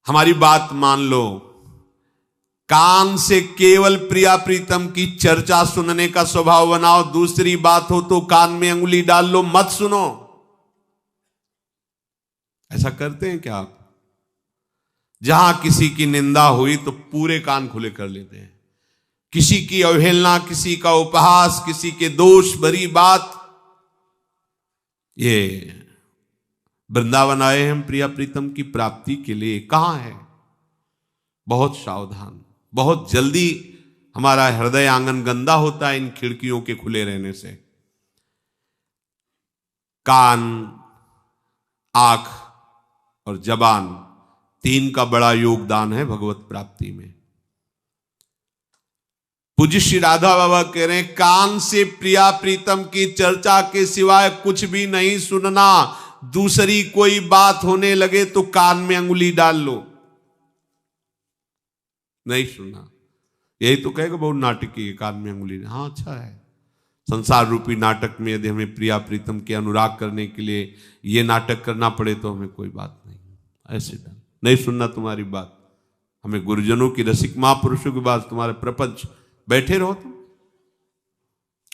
हमारी बात मान लो, कान से केवल प्रिया प्रीतम की चर्चा सुनने का स्वभाव बनाओ। दूसरी बात हो तो कान में अंगुली डाल लो, मत सुनो। ऐसा करते हैं क्या आप? जहां किसी की निंदा हुई तो पूरे कान खुले कर लेते हैं। किसी की अवहेलना, किसी का उपहास, किसी के दोष भरी बात, ये वृंदावन आए हम प्रिया प्रीतम की प्राप्ति के लिए, कहां है? बहुत सावधान, बहुत जल्दी हमारा हृदय आंगन गंदा होता है इन खिड़कियों के खुले रहने से। कान, आंख और जबान, तीन का बड़ा योगदान है भगवत प्राप्ति में। पूज्य श्री राधा बाबा कह रहे हैं, कान से प्रिया प्रीतम की चर्चा के सिवाय कुछ भी नहीं सुनना। दूसरी कोई बात होने लगे तो कान में अंगुली डाल लो, नहीं सुनना। यही तो कहेगा बहुत नाटकी है, कान में अंगुली। हाँ, अच्छा है। संसार रूपी नाटक में यदि हमें प्रिया प्रीतम के अनुराग करने के लिए ये नाटक करना पड़े तो हमें कोई बात नहीं, ऐसे नहीं सुनना तुम्हारी बात। हमें गुरुजनों की, रसिक महापुरुषों की बात, तुम्हारे प्रपंच, बैठे रहो तुम,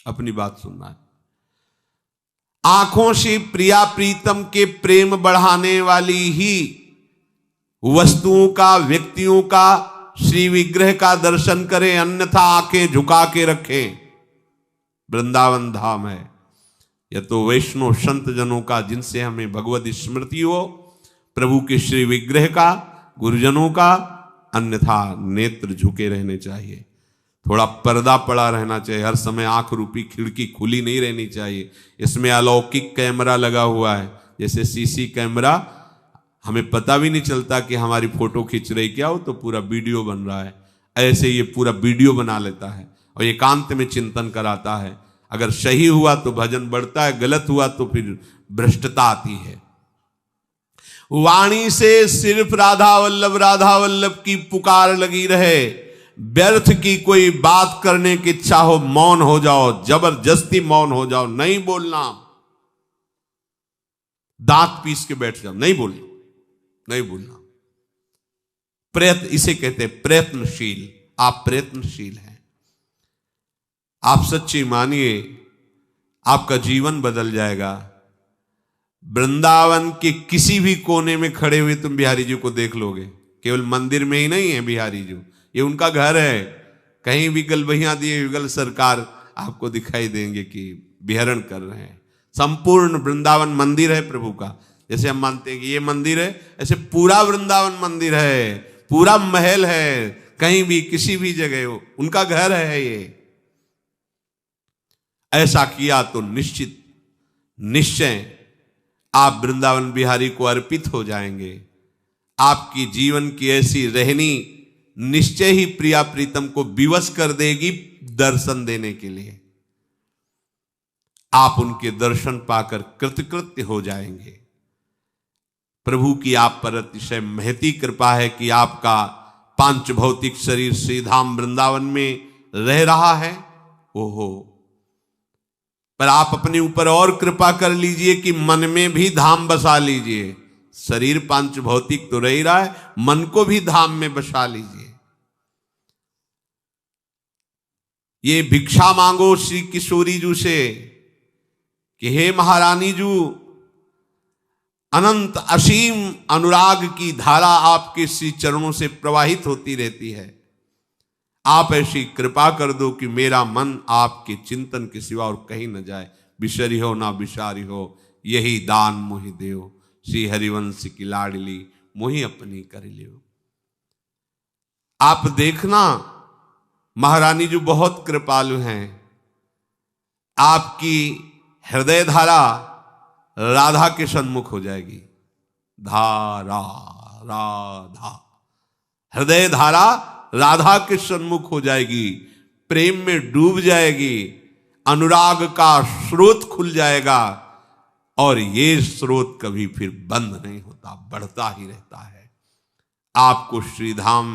अपनी बात सुनना है। आंखों से प्रिया प्रीतम के प्रेम बढ़ाने वाली ही वस्तुओं का, व्यक्तियों का, श्री विग्रह का दर्शन करें, अन्यथा आंखें झुका के रखें। वृंदावन धाम है, यह तो वैष्णव संत जनों का, जिनसे हमें भगवत स्मृति हो, प्रभु के श्री विग्रह का, गुरुजनों का, अन्यथा नेत्र झुके रहने चाहिए। थोड़ा पर्दा पड़ा रहना चाहिए, हर समय आंख रूपी खिड़की खुली नहीं रहनी चाहिए। इसमें अलौकिक कैमरा लगा हुआ है, जैसे सीसी कैमरा, हमें पता भी नहीं चलता कि हमारी फोटो खींच रही क्या हो, तो पूरा वीडियो बन रहा है। ऐसे ये पूरा वीडियो बना लेता है और एकांत में चिंतन कराता है। अगर सही हुआ तो भजन बढ़ता है, गलत हुआ तो फिर भ्रष्टता आती है। वाणी से सिर्फ राधा वल्लभ की पुकार लगी रहे, व्यर्थ की कोई बात करने की इच्छा हो, मौन हो जाओ, जबरदस्ती मौन हो जाओ, नहीं बोलना। दांत पीस के बैठ जाओ, नहीं बोलना, नहीं बोलना। प्रयत्न, इसे कहते हैं प्रयत्नशील। आप प्रयत्नशील हैं, आप सच्ची मानिए, आपका जीवन बदल जाएगा। वृंदावन के किसी भी कोने में खड़े हुए तुम बिहारी जी को देख लोगे। केवल मंदिर में ही नहीं है बिहारी जी, ये उनका घर है। कहीं भी गलबहियां दिए युगल सरकार आपको दिखाई देंगे कि विहरण कर रहे हैं। संपूर्ण वृंदावन मंदिर है प्रभु का। जैसे हम मानते हैं कि ये मंदिर है, ऐसे पूरा वृंदावन मंदिर है, पूरा महल है। कहीं भी किसी भी जगह हो, उनका घर है ये। ऐसा किया तो निश्चित निश्चय आप वृंदावन बिहारी को अर्पित हो जाएंगे। आपकी जीवन की ऐसी रहनी निश्चय ही प्रिया प्रीतम को विवश कर देगी दर्शन देने के लिए। आप उनके दर्शन पाकर कृतकृत्य हो जाएंगे। प्रभु की आप पर अतिशय महती कृपा है कि आपका पांच भौतिक शरीर श्री धाम वृंदावन में रह रहा है। ओहो, पर आप अपने ऊपर और कृपा कर लीजिए कि मन में भी धाम बसा लीजिए। शरीर पांच भौतिक तो रह ही रहा है, मन को भी धाम में बसा लीजिए। ये भिक्षा मांगो श्री किशोरी जी से कि हे महारानी जी, अनंत असीम अनुराग की धारा आपके श्री चरणों से प्रवाहित होती रहती है। आप ऐसी कृपा कर दो कि मेरा मन आपके चिंतन के सिवा और कहीं न जाए। बिसरी हो ना बिसारी हो, यही दान मोहि देव, श्री हरिवंश की लाडली मोहि अपनी कर लियो। आप देखना, महारानी जी बहुत कृपालु हैं। आपकी हृदय धारा राधा के सन्मुख हो जाएगी। धारा राधा, हृदय धारा राधा के सन्मुख हो जाएगी, प्रेम में डूब जाएगी, अनुराग का स्रोत खुल जाएगा। और ये स्रोत कभी फिर बंद नहीं होता, बढ़ता ही रहता है। आपको श्रीधाम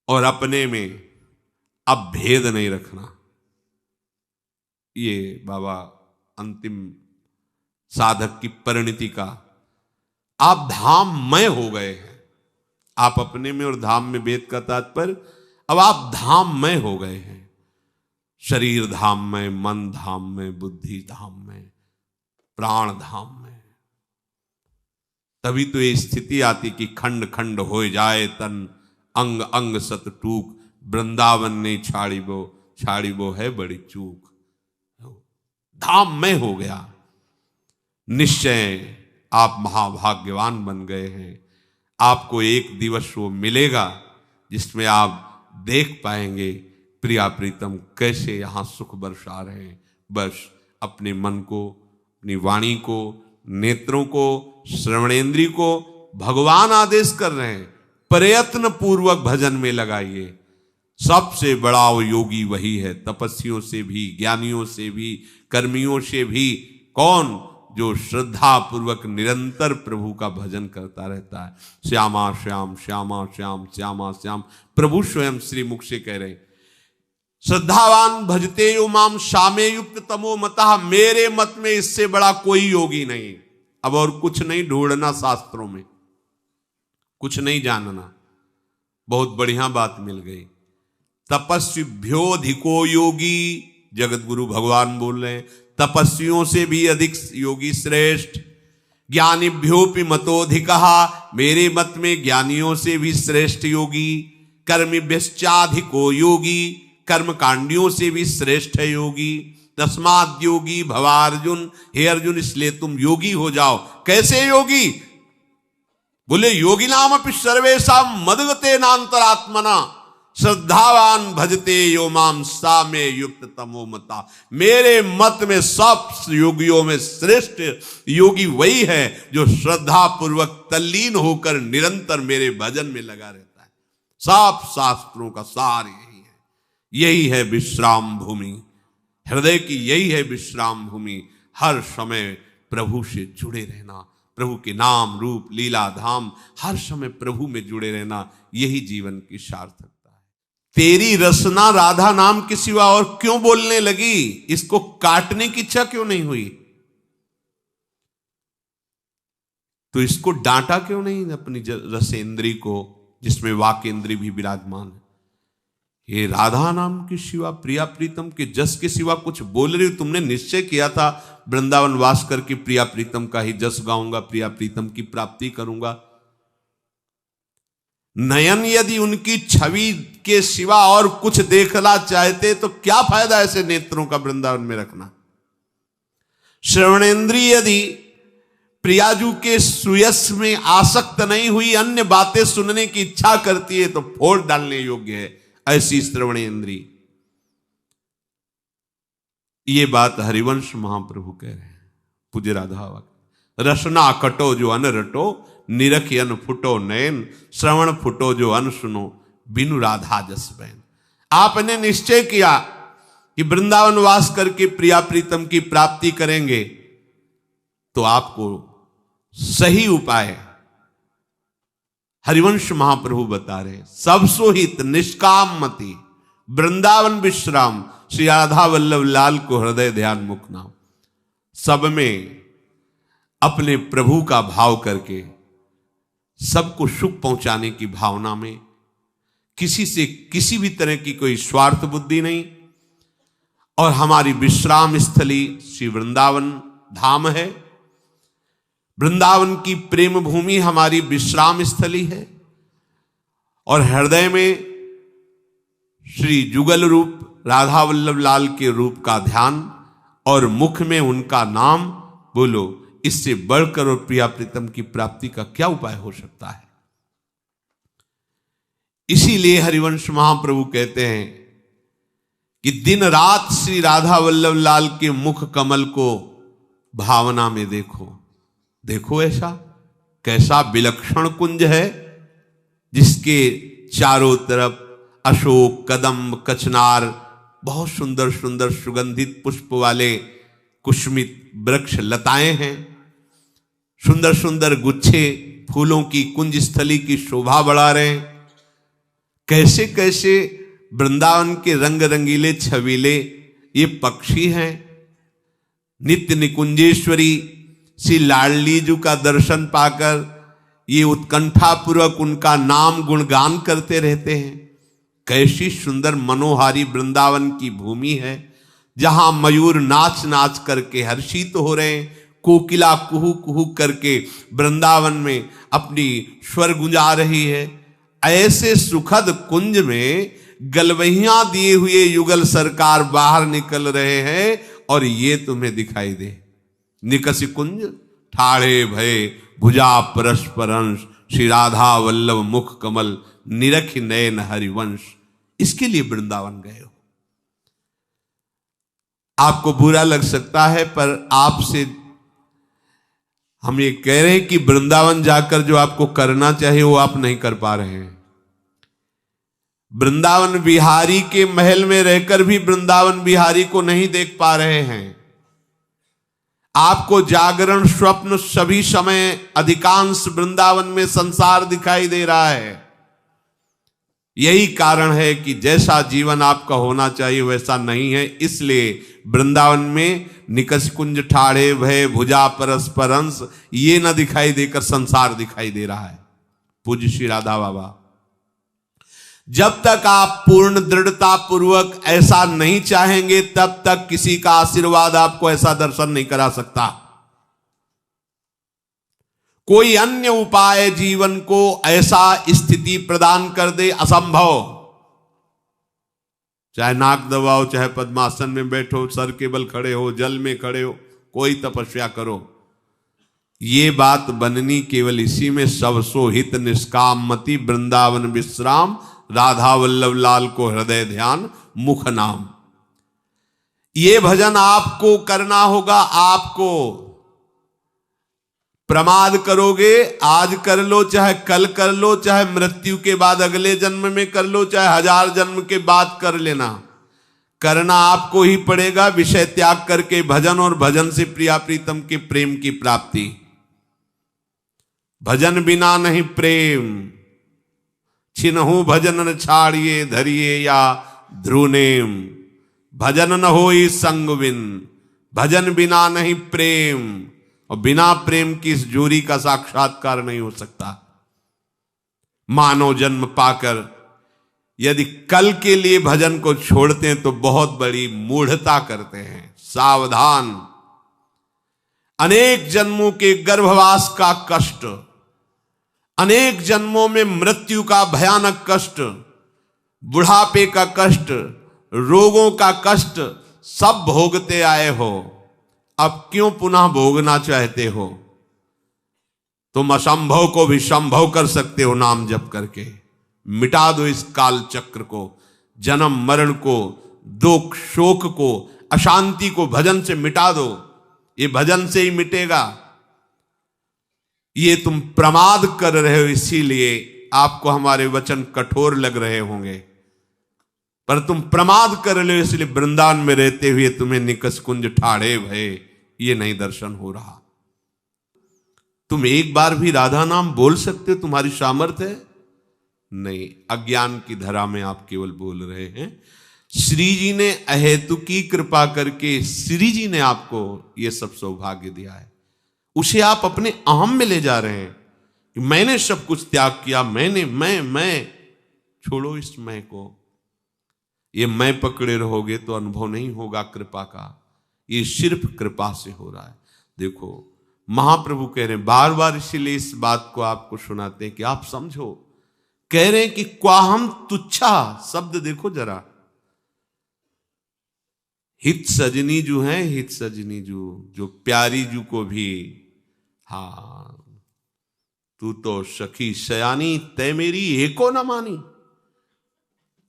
और अपने में अब भेद नहीं रखना। ये बाबा अंतिम साधक की परिणति का आप धाममय हो गए हैं। आप अपने में और धाम में भेद का तात्पर्य, अब आप धाममय हो गए हैं। शरीर धाम में, मन धाम में, बुद्धि धाम में, प्राण धाम में। तभी तो ये स्थिति आती कि खंड खंड हो जाए तन, अंग अंग सत टूक, वृंदावन ने छाड़ी वो है बड़ी चूक। धाम में हो गया। निश्चय आप महाभाग्यवान बन गए हैं। आपको एक दिवस वो मिलेगा जिसमें आप देख पाएंगे प्रिया प्रीतम कैसे यहां सुख बरसा रहे हैं। बस अपने मन को, अपनी वाणी को, नेत्रों को, श्रवणेंद्रिय को भगवान आदेश कर रहे हैं, प्रयत्न पूर्वक भजन में लगाइए। सबसे बड़ा वो योगी वही है, तपस्वियों से भी, ज्ञानियों से भी, कर्मियों से भी। कौन? जो श्रद्धा पूर्वक निरंतर प्रभु का भजन करता रहता है। श्यामा श्याम, श्यामा श्याम, श्यामा श्याम। प्रभु स्वयं श्री मुख से कह रहे, श्रद्धावान भजते यो माम शामे युक्त तमो मतः। मेरे मत में इससे बड़ा कोई योगी नहीं। अब और कुछ नहीं ढूंढना शास्त्रों में, कुछ नहीं जानना। बहुत बढ़िया बात मिल गई। तपस्विभ्योधिको योगी, जगत गुरु भगवान बोल रहे हैं, तपस्वियों से भी अधिक योगी श्रेष्ठ। ज्ञानिभ्योपि मतोधिकः, मेरे मत में ज्ञानियों से भी श्रेष्ठ योगी। कर्मिभ्यश्चाधिको योगी, कर्मकांडियों से भी श्रेष्ठ है योगी। तस्माद् योगी भवार्जुन, हे अर्जुन इसलिए तुम योगी हो जाओ। कैसे योगी? बोले योगी नाम अपि सर्वेषां मदगते नान्तरात्मना, श्रद्धावान भजते यो माम सा में युक्त तमो मता। मेरे मत में सब योगियों में श्रेष्ठ योगी वही है जो श्रद्धा पूर्वक तल्लीन होकर निरंतर मेरे भजन में लगा रहता है। सब शास्त्रों का सार यही है। यही है विश्राम भूमि, हृदय की यही है विश्राम भूमि। हर समय प्रभु से जुड़े रहना, प्रभु के नाम रूप लीला धाम, हर समय प्रभु में जुड़े रहना, यही जीवन की सार्थकता है। तेरी रसना राधा नाम के सिवा और क्यों बोलने लगी? इसको काटने की इच्छा क्यों नहीं हुई? तो इसको डांटा क्यों नहीं अपनी रसेंद्री को, जिसमें वाकेंद्री भी विराजमान है? ये राधा नाम के सिवा, प्रिया प्रीतम के जस के सिवा कुछ बोल रही हो? तुमने निश्चय किया था वृंदावन वास करके प्रिया प्रीतम का ही जस गाऊंगा, प्रिया प्रीतम की प्राप्ति करूंगा। नयन यदि उनकी छवि के सिवा और कुछ देखना चाहते तो क्या फायदा ऐसे नेत्रों का वृंदावन में रखना। श्रवणेंद्रिय यदि प्रियाजू के सुयस में आसक्त नहीं हुई, अन्य बातें सुनने की इच्छा करती है तो फोड़ डालने योग्य है ऐसी श्रवणेंद्रिय। ये बात हरिवंश महाप्रभु कह रहे हैं। पूज्य राधा, रसना कटो जो अन रटो, निरख अन फुटो नयन, श्रवण फुटो जो अन सुनो, बिनु राधा जस बैन। आपने निश्चय किया कि वृंदावन वास करके प्रिया प्रीतम की प्राप्ति करेंगे, तो आपको सही उपाय हरिवंश महाप्रभु बता रहे। सब सोहित निष्काम मति, वृंदावन विश्राम, श्री राधा वल्लभ लाल को हृदय ध्यान मुख नाम। सब में अपने प्रभु का भाव करके, सबको सुख पहुंचाने की भावना में, किसी से किसी भी तरह की कोई स्वार्थ बुद्धि नहीं। और हमारी विश्राम स्थली श्री वृंदावन धाम है। वृंदावन की प्रेम भूमि हमारी विश्राम स्थली है। और हृदय में श्री जुगल रूप राधा वल्लभ लाल के रूप का ध्यान और मुख में उनका नाम। बोलो, इससे बढ़कर और प्रिया प्रीतम की प्राप्ति का क्या उपाय हो सकता है? इसीलिए हरिवंश महाप्रभु कहते हैं कि दिन रात श्री राधा वल्लभ लाल के मुख कमल को भावना में देखो। देखो ऐसा कैसा विलक्षण कुंज है, जिसके चारों तरफ अशोक, कदम्ब, कचनार, बहुत सुंदर सुंदर सुगंधित पुष्प वाले कुसुमित वृक्ष लताएं हैं। सुंदर सुंदर गुच्छे फूलों की कुंज स्थली की शोभा बढ़ा रहे हैं। कैसे कैसे वृंदावन के रंग रंगीले छबीले ये पक्षी हैं। नित्य निकुंजेश्वरी श्री लाडली जी का दर्शन पाकर ये उत्कंठा पूर्वक उनका नाम गुणगान करते रहते हैं। कैसी सुंदर मनोहारी वृंदावन की भूमि है, जहां मयूर नाच नाच करके हर्षित हो रहे हैं, कोकिला कुहू कुहू करके वृंदावन में अपनी स्वर गुंजा रही है। ऐसे सुखद कुंज में गलवहियां दिए हुए युगल सरकार बाहर निकल रहे हैं और ये तुम्हें दिखाई दे। निकसी कुंज ठाड़े भय भुजा परस्पर अंश, श्री राधा वल्लभ मुख कमल निरख नयन हरिवंश। इसके लिए वृंदावन गए हो। आपको बुरा लग सकता है, पर आपसे हम ये कह रहे हैं कि वृंदावन जाकर जो आपको करना चाहिए वो आप नहीं कर पा रहे हैं। वृंदावन बिहारी के महल में रहकर भी वृंदावन बिहारी को नहीं देख पा रहे हैं। आपको जागरण स्वप्न सभी समय अधिकांश वृंदावन में संसार दिखाई दे रहा है। यही कारण है कि जैसा जीवन आपका होना चाहिए वैसा नहीं है। इसलिए वृंदावन में निकष कुंज ठाड़े भय भुजा परस्पर अंश ये न दिखाई देकर संसार दिखाई दे रहा है। पूज्य श्री राधा बाबा, जब तक आप पूर्ण दृढ़ता पूर्वक ऐसा नहीं चाहेंगे तब तक किसी का आशीर्वाद आपको ऐसा दर्शन नहीं करा सकता। कोई अन्य उपाय जीवन को ऐसा स्थिति प्रदान कर दे असंभव। चाहे नाक दबाओ, चाहे पद्मासन में बैठो, सर के बल खड़े हो, जल में खड़े हो, कोई तपस्या करो, ये बात बननी केवल इसी में। सब सो हित निष्काम मति वृंदावन विश्राम, राधा वल्लभ लाल को हृदय ध्यान मुख नाम। ये भजन आपको करना होगा। आपको प्रमाद करोगे, आज कर लो, चाहे कल कर लो, चाहे मृत्यु के बाद अगले जन्म में कर लो, चाहे 1000 जन्म के बाद कर लेना, करना आपको ही पड़ेगा। विषय त्याग करके भजन और भजन से प्रिया प्रीतम के प्रेम की प्राप्ति। भजन बिना नहीं प्रेम, छिनहु भजन न छाड़िए धरिए या ध्रुनेम। भजन न होई संग बिन, भजन बिना नहीं प्रेम, और बिना प्रेम की इस जोरी का साक्षात्कार नहीं हो सकता। मानव जन्म पाकर यदि कल के लिए भजन को छोड़ते हैं तो बहुत बड़ी मूढ़ता करते हैं। सावधान। अनेक जन्मों के गर्भवास का कष्ट, अनेक जन्मों में मृत्यु का भयानक कष्ट, बुढ़ापे का कष्ट, रोगों का कष्ट सब भोगते आए हो। अब क्यों पुनः भोगना चाहते हो? तुम असंभव को भी संभव कर सकते हो नाम जप करके। मिटा दो इस काल चक्र को, जन्म मरण को, दुख शोक को, अशांति को भजन से मिटा दो। ये भजन से ही मिटेगा। ये तुम प्रमाद कर रहे हो, इसीलिए आपको हमारे वचन कठोर लग रहे होंगे, पर तुम प्रमाद कर रहे हो। इसलिए वृंदावन में रहते हुए तुम्हें निकष कुंज ठाड़े भय ये नहीं दर्शन हो रहा। तुम एक बार भी राधा नाम बोल सकते हो, तुम्हारी सामर्थ्य है? नहीं, अज्ञान की धरा में आप केवल बोल रहे हैं। श्री जी ने अहेतुकी कृपा करके श्री जी ने आपको ये सब सौभाग्य दिया है, उसे आप अपने अहम में ले जा रहे हैं कि मैंने सब कुछ त्याग किया, मैंने मैं। छोड़ो इस मैं को। ये मैं पकड़े रहोगे तो अनुभव नहीं होगा कृपा का। ये सिर्फ कृपा से हो रहा है। देखो महाप्रभु कह रहे हैं बार बार, इसीलिए इस बात को आपको सुनाते हैं कि आप समझो। कह रहे हैं कि क्वाहम तुच्छा शब्द देखो जरा। हित सजनी जो है, हित सजनी जो प्यारी जू को भी, हाँ तू तो सखी सयानी तय मेरी एको न मानी,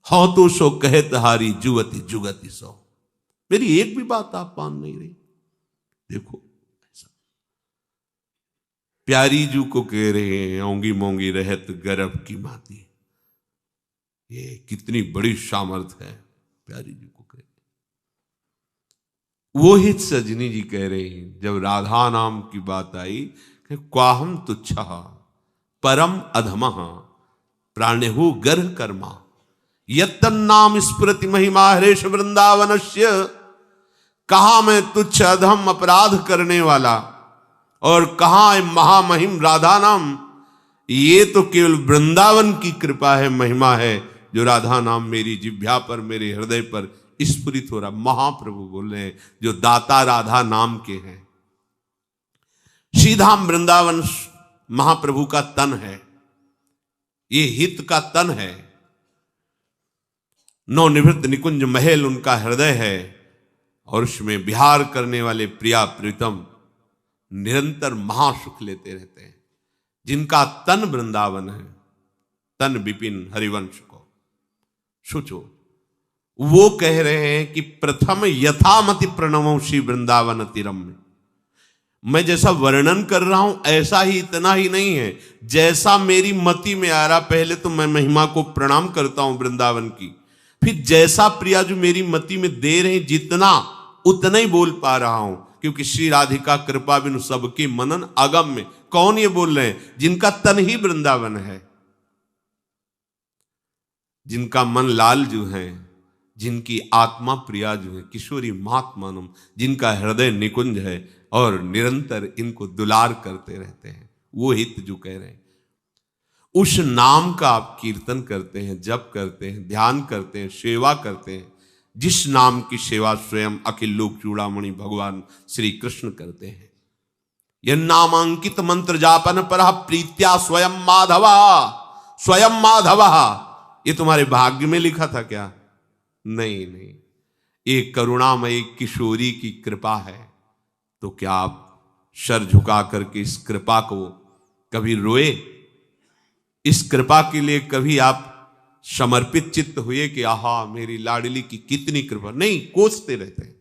हो तो सो कहत हारी जुगति जुगति सो। मेरी एक भी बात आप मान नहीं रही। देखो ऐसा प्यारी जू को कह रहे हैं ओंगी मोंगी रहत गर्भ की माती। ये कितनी बड़ी सामर्थ है। प्यारी जू को कह रहे, वो हित सजनी जी कह रहे हैं जब राधा नाम की बात आई कि क्वाहम तुच्छा परम अधमः प्राणेहु गर्ह कर्मा यत्तन नाम स्मृति महिमा हरेश वृंदावनस्य। कहा मैं तुच्छ अधम अपराध करने वाला और कहाँ है महामहिम राधा नाम। ये तो केवल वृंदावन की कृपा है, महिमा है, जो राधा नाम मेरी जिह्वा पर, मेरे हृदय पर स्फुरित हो रहा। महाप्रभु बोल रहे हैं जो दाता राधा नाम के हैं। श्रीधाम वृंदावन महाप्रभु का तन है, ये हित का तन है। नवनिवृत्त निकुंज महल उनका हृदय है, और उसमें विहार करने वाले प्रिया प्रीतम निरंतर महासुख लेते रहते हैं। जिनका तन वृंदावन है, तन विपिन हरिवंश को सोचो। वो कह रहे हैं कि प्रथम यथामति प्रणवों श्री वृंदावन तिरम में। मैं जैसा वर्णन कर रहा हूं ऐसा ही, इतना ही नहीं है, जैसा मेरी मति में आ रहा। पहले तो मैं महिमा को प्रणाम करता हूं वृंदावन की, फिर जैसा प्रिया जो मेरी मति में दे रहे जितना, उतना ही बोल पा रहा हूं, क्योंकि श्री राधिका कृपा बिनु सबके मनन अगम में। कौन ये बोल रहे हैं? जिनका तन ही वृंदावन है, जिनका मन लाल जो है, जिनकी आत्मा प्रिया जो है, किशोरी महात्मानम, जिनका हृदय निकुंज है और निरंतर इनको दुलार करते रहते हैं, वो हित जो कह रहे हैं। उस नाम का आप कीर्तन करते हैं, जप करते हैं, ध्यान करते हैं, सेवा करते हैं, जिस नाम की सेवा स्वयं अखिल लोक चूड़ामणि भगवान श्री कृष्ण करते हैं। यह नामांकित मंत्र जापन पर प्रीत्या स्वयं माधवा, स्वयं माधवा। ये तुम्हारे भाग्य में लिखा था क्या? नहीं नहीं, एक करुणामयी किशोरी की कृपा है। तो क्या आप सर झुका करके इस कृपा को कभी रोए? इस कृपा के लिए कभी आप समर्पित चित्त हुए कि आहा मेरी लाडली की कितनी कृपा? नहीं, कोसते रहते हैं।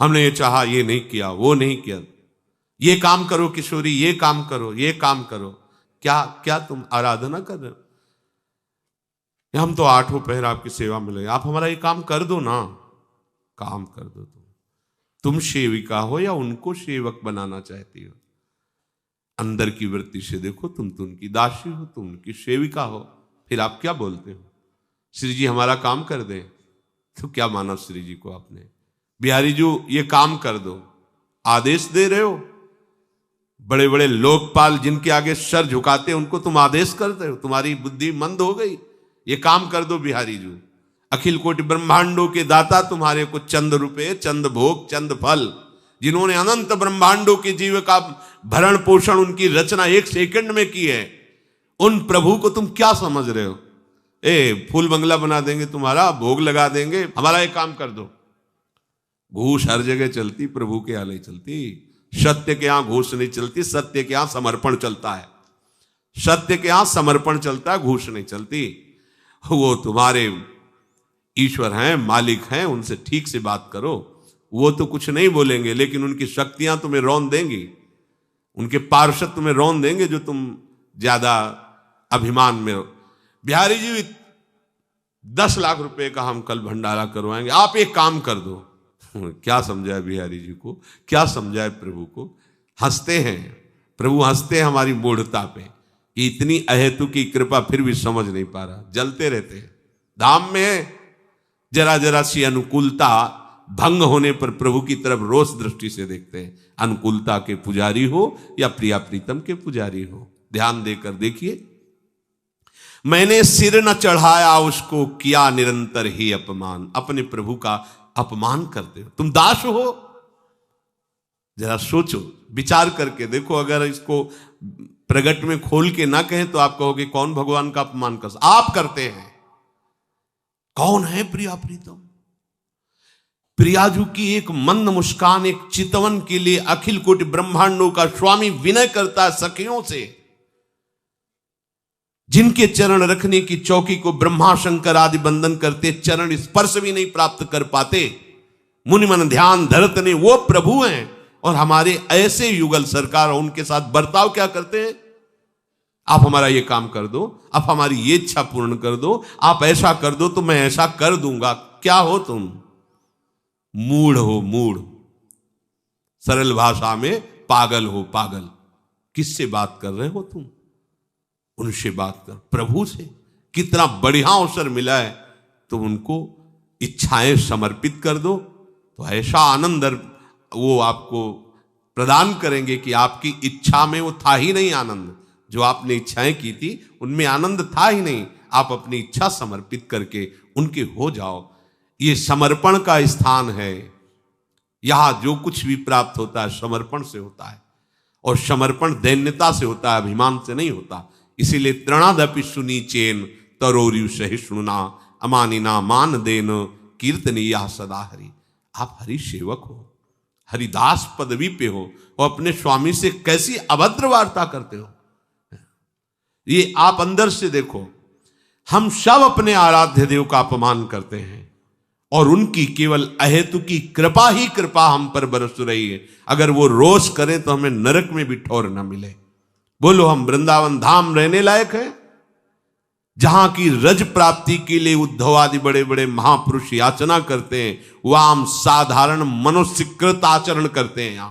हमने ये चाहा, ये नहीं किया, वो नहीं किया, ये काम करो किशोरी, ये काम करो, ये काम करो। क्या क्या तुम आराधना कर रहे हो? हम तो आठों पहर आपकी सेवा में लगे, आप हमारा ये काम कर दो ना। काम कर दो। तुम सेविका हो या उनको सेवक बनाना चाहती हो? अंदर की वृत्ति से देखो, तुम तो उनकी दासी हो, तुम उनकी सेविका हो, फिर आप क्या बोलते हो? श्री जी हमारा काम कर दें, तो क्या माना श्री जी को आपने? बिहारी जी ये काम कर दो, आदेश दे रहे हो। बड़े बड़े लोकपाल जिनके आगे सर झुकाते उनको तुम आदेश करते हो। तुम्हारी बुद्धि मंद हो गई। ये काम कर दो बिहारी जी। अखिल कोटि ब्रह्मांडों के दाता तुम्हारे को चंद रुपए, चंद भोग, चंद फल, जिन्होंने अनंत ब्रह्मांडों के जीव का भरण पोषण, उनकी रचना एक सेकंड में की है, उन प्रभु को तुम क्या समझ रहे हो? फूल बंगला बना देंगे तुम्हारा, भोग लगा देंगे, हमारा एक काम कर दो। घूस हर जगह चलती, प्रभु के यहाँ नहीं चलती। सत्य के यहां घूस नहीं चलती, सत्य के यहां समर्पण चलता है। सत्य के यहां समर्पण चलता है, घूस नहीं चलती। वो तुम्हारे ईश्वर हैं, मालिक हैं, उनसे ठीक से बात करो। वो तो कुछ नहीं बोलेंगे, लेकिन उनकी शक्तियां तुम्हें रौन देंगी, उनके पार्षद तुम्हें रौन देंगे, जो तुम ज्यादा अभिमान में हो। बिहारी जी 10 लाख रुपए का हम कल भंडारा करवाएंगे, आप एक काम कर दो। क्या समझाए बिहारी जी को, क्या समझाए प्रभु को? हंसते हैं प्रभु, हंसते हैं हमारी मूढ़ता पे कि इतनी अहेतु की कृपा फिर भी समझ नहीं पा रहा। जलते रहते हैं। धाम में जरा जरा सी अनुकूलता भंग होने पर प्रभु की तरफ रोष दृष्टि से देखते हैं। अनुकूलता के पुजारी हो या प्रिया प्रीतम के पुजारी हो, ध्यान देकर देखिए। मैंने सिर न चढ़ाया उसको, किया निरंतर ही अपमान। अपने प्रभु का अपमान करते हो, तुम दास हो। जरा सोचो, विचार करके देखो। अगर इसको प्रगट में खोल के ना कहें तो आप कहोगे कौन भगवान का अपमान कर? आप करते हैं। कौन है प्रिया प्रीतम? प्रियाजू की एक मंद मुस्कान, एक चितवन के लिए अखिल कोटि ब्रह्मांडों का स्वामी विनय करता है सखियों से। जिनके चरण रखने की चौकी को ब्रह्मा शंकर आदि बंदन करते, चरण स्पर्श भी नहीं प्राप्त कर पाते, मुनि मन ध्यान धरत नहीं, वो प्रभु हैं। और हमारे ऐसे युगल सरकार उनके साथ बर्ताव क्या करते हैं? आप हमारा ये काम कर दो, आप हमारी ये इच्छा पूर्ण कर दो, आप ऐसा कर दो तो मैं ऐसा कर दूंगा। क्या हो तुम? मूढ़ हो, मूढ़। सरल भाषा में पागल हो, पागल। किससे बात कर रहे हो तुम? उनसे बात कर, प्रभु से। कितना बढ़िया अवसर मिला है, तो उनको इच्छाएं समर्पित कर दो, तो ऐसा आनंद वो आपको प्रदान करेंगे कि आपकी इच्छा में वो था ही नहीं आनंद, जो आपने इच्छाएं की थी उनमें आनंद था ही नहीं, आप अपनी इच्छा समर्पित करके उनके हो जाओ। ये समर्पण का स्थान है। यहां जो कुछ भी प्राप्त होता है समर्पण से होता है, और समर्पण दैन्यता से होता है, अभिमान से नहीं होता। इसीलिए तृणादपि सुनीचेन तरोरु सहिष्णुना अमानिना मान देन कीर्तनीया सदा हरि। आप हरि सेवक हो, हरिदास पदवी पे हो, और अपने स्वामी से कैसी अभद्र वार्ता करते हो। ये आप अंदर से देखो। हम सब अपने आराध्य देव का अपमान करते हैं, और उनकी केवल अहेतु की कृपा ही कृपा हम पर बरस रही है। अगर वो रोष करें तो हमें नरक में भी ठौर न मिले। बोलो, हम वृंदावन धाम रहने लायक है, जहां की रज प्राप्ति के लिए उद्धव आदि बड़े बड़े महापुरुष याचना करते हैं, वह हम साधारण मनुष्यकृत आचरण करते हैं। यहां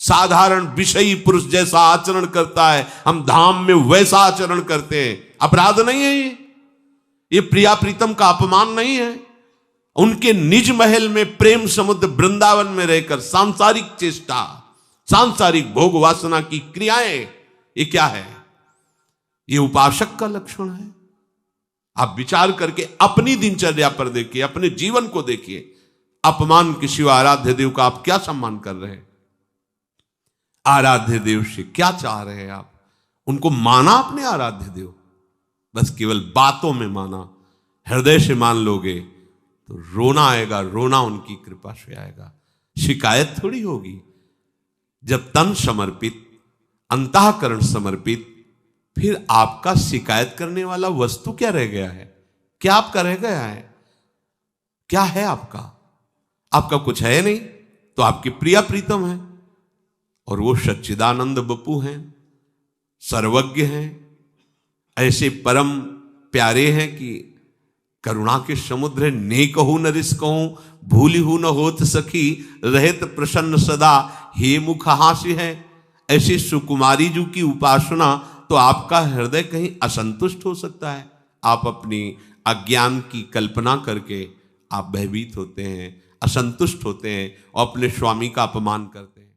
साधारण विषयी पुरुष जैसा आचरण करता है, हम धाम में वैसा आचरण करते हैं। अपराध नहीं है ये प्रिया प्रीतम का अपमान नहीं है। उनके निज महल में प्रेम समुद्र वृंदावन में रहकर सांसारिक चेष्टा, सांसारिक भोग वासना की क्रियाएं, ये क्या है? ये उपासक का लक्षण है। आप विचार करके अपनी दिनचर्या पर देखिए, अपने जीवन को देखिए। अपमान के सिवा आराध्य देव का आप क्या सम्मान कर रहे हैं? आराध्य देव से क्या चाह रहे हैं आप? उनको माना अपने आराध्य देव, बस केवल बातों में माना। हृदय से मान लोगे तो रोना आएगा, रोना उनकी कृपा से आएगा, शिकायत थोड़ी होगी। जब तन समर्पित, अंतःकरण समर्पित, फिर आपका शिकायत करने वाला वस्तु क्या रह गया है? क्या आपका रह गया है? क्या है आपका? आपका कुछ है नहीं, तो आपके प्रिया प्रीतम है, और वो सच्चिदानंद बपू हैं, सर्वज्ञ हैं, ऐसे परम प्यारे हैं कि करुणा के समुद्र ने कहूं न रिस कहूं, भूली हूं न होत सखी, रहत प्रसन्न सदा हे मुख हास्य है। ऐसी सुकुमारी जी की उपासना तो आपका हृदय कहीं असंतुष्ट हो सकता है। आप अपनी अज्ञान की कल्पना करके आप भयभीत होते हैं, असंतुष्ट होते हैं, और अपने स्वामी का अपमान करते हैं।